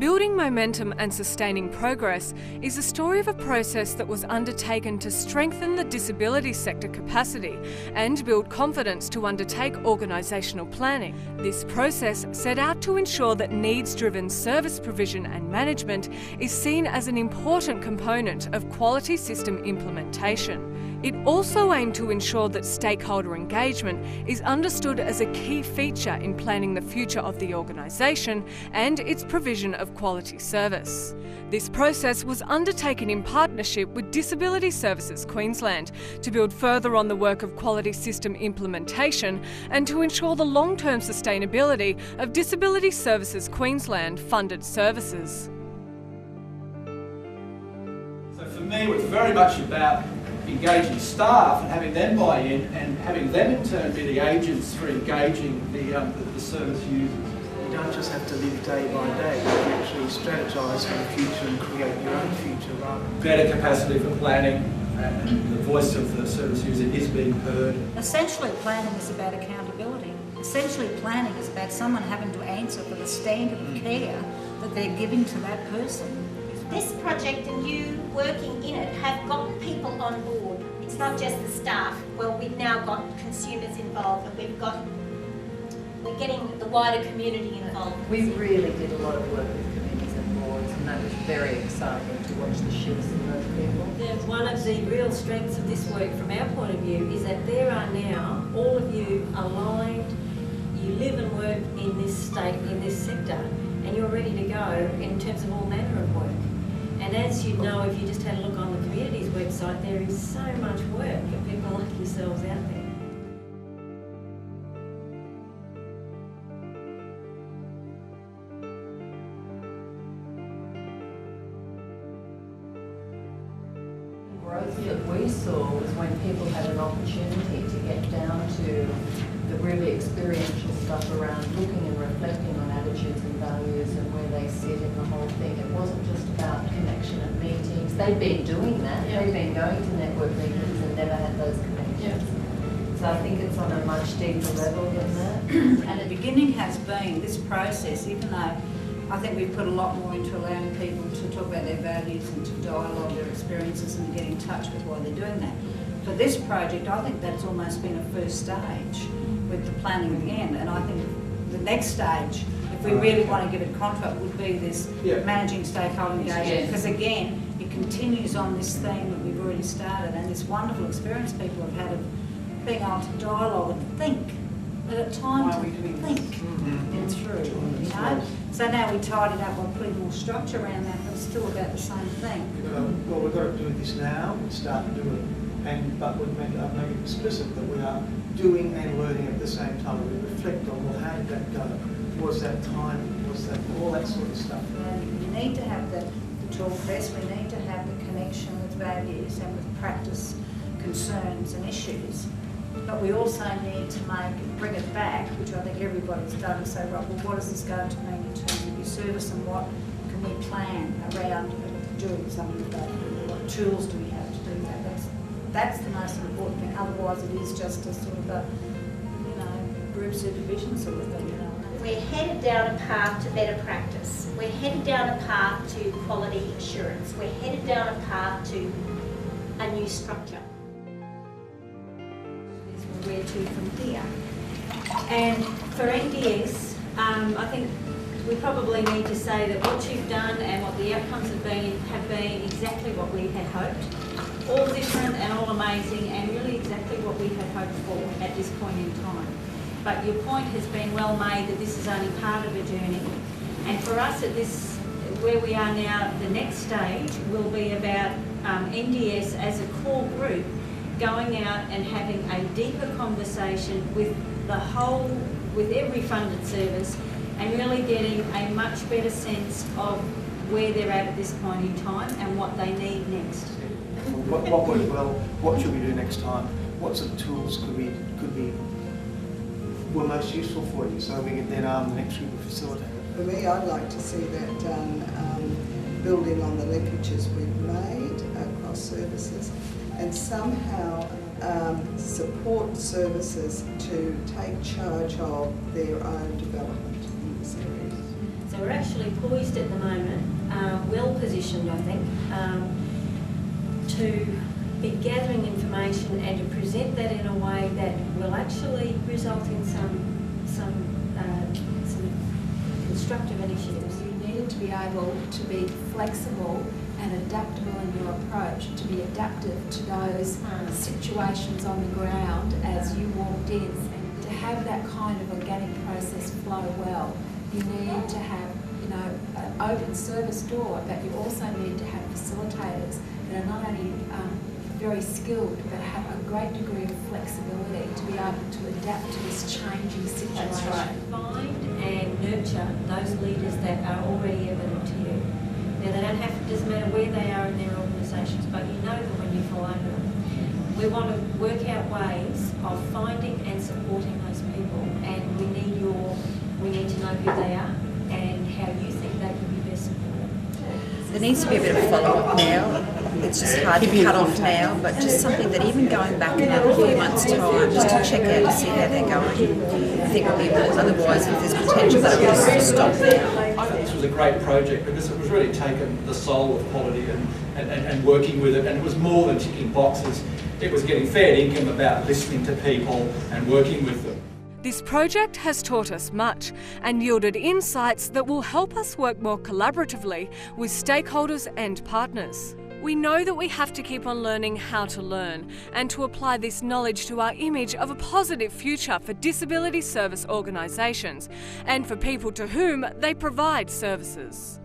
Building momentum and sustaining progress is the story of a process that was undertaken to strengthen the disability sector capacity and build confidence to undertake organisational planning. This process set out to ensure that needs-driven service provision and management is seen as an important component of quality system implementation. It also aimed to ensure that stakeholder engagement is understood as a key feature in planning the future of the organisation and its provision of quality service. This process was undertaken in partnership with Disability Services Queensland to build further on the work of quality system implementation and to ensure the long-term sustainability of Disability Services Queensland funded services. So for me it was very much about engaging staff and having them buy in and having them in turn be the agents for engaging the service users. You don't just have to live day by day, you can actually strategise for the future and create your own future rather than... Better capacity for planning and the voice of the service user is being heard. Essentially planning is about accountability. Essentially planning is about someone having to answer for the standard of care that they're giving to that person. This project and you working in it have got people on board. It's not just the staff. Well, we've now got consumers involved and we're getting the wider community involved. We really did a lot of work with committees and boards, and that was very exciting to watch the shifts in those people. One of the real strengths of this work from our point of view is that there are now all of you aligned, you live and work in this state, in this sector, and you're ready to go in terms of all manner of work. And as you know, if you just had a look on the community's website, there is so much work for people like yourselves out there. Growth that we saw was when people had an opportunity to get down to the really experiential stuff around looking and reflecting on attitudes and values and where they sit in the whole thing. It wasn't just about connection at meetings. They'd been doing that. Yeah. They'd been going to network meetings and never had those connections. Yeah. So I think it's on a much deeper level than that. And the beginning has been this process, even though I think we've put a lot more into allowing people to talk about their values and to dialogue their experiences and get in touch with why they're doing that. For this project, I think that's almost been a first stage with the planning again, and I think the next stage, if we really want to give it contract, would be this managing stakeholder engagement, because again, it continues on this theme that we've already started and this wonderful experience people have had of being able to dialogue and think, at a time to think it through, you know? So now we tied it up by putting more structure around that, but it's still about the same thing. Well, we've got to do this now and start to do it, but we've make it explicit that we are doing and learning at the same time. We reflect on, well, how did that go? Was that time? Was that all that sort of stuff? You need to have the talk first. We need to have the connection with values and with practice concerns and issues. But we also need to bring it back, which I think everybody's done, and say, right, well, what is this going to mean in terms of your service and what can we plan around doing something about it? What tools do we have to do that? That's the most important thing. Otherwise, it is just a sort of a, group supervision sort of thing. We're headed down a path to better practice. We're headed down a path to quality assurance. We're headed down a path to a new structure. Where to from here. And for NDS, I think we probably need to say that what you've done and what the outcomes have been exactly what we had hoped. All different and all amazing and really exactly what we had hoped for at this point in time. But your point has been well made that this is only part of a journey. And for us at this, where we are now, the next stage will be about NDS as a core group going out and having a deeper conversation with with every funded service and really getting a much better sense of where they're at this point in time and what they need next. What worked well? What should we do next time? What sort of tools were most useful for you, so we can then arm the next group of facilitators? For me, I'd like to see that done, building on the linkages we've made across services, and somehow support services to take charge of their own development in this area. So So we're actually poised at the moment, well positioned, I think, to be gathering information and to present that in a way that will actually result in some constructive initiatives. You need to be able to be flexible and adaptable in your approach, to be adaptive to those situations on the ground as you walked in. And to have that kind of organic process flow well, you need to have, you know, an open service door, but you also need to have facilitators that are not only very skilled, but have a great degree of flexibility to be able to adapt to this changing situation. That's right. Find and nurture those leaders that are already evident to you. Now, they don't have to, doesn't matter where they are in their organisations, but you know them when you follow them. We want to work out ways of finding and supporting those people, and we need to know who they are and how you think they can be best supported. There needs to be a bit of follow-up now. It's just hard to cut off now, but just something that even going back in a few months' time, just to check out to see how they're going, I think would be important. Otherwise, if there's potential that it will just stop there. I think this was a great project because it was really taken the soul of quality and working with it, and it was more than ticking boxes. It was getting fair income about listening to people and working with them. This project has taught us much and yielded insights that will help us work more collaboratively with stakeholders and partners. We know that we have to keep on learning how to learn and to apply this knowledge to our image of a positive future for disability service organisations and for people to whom they provide services.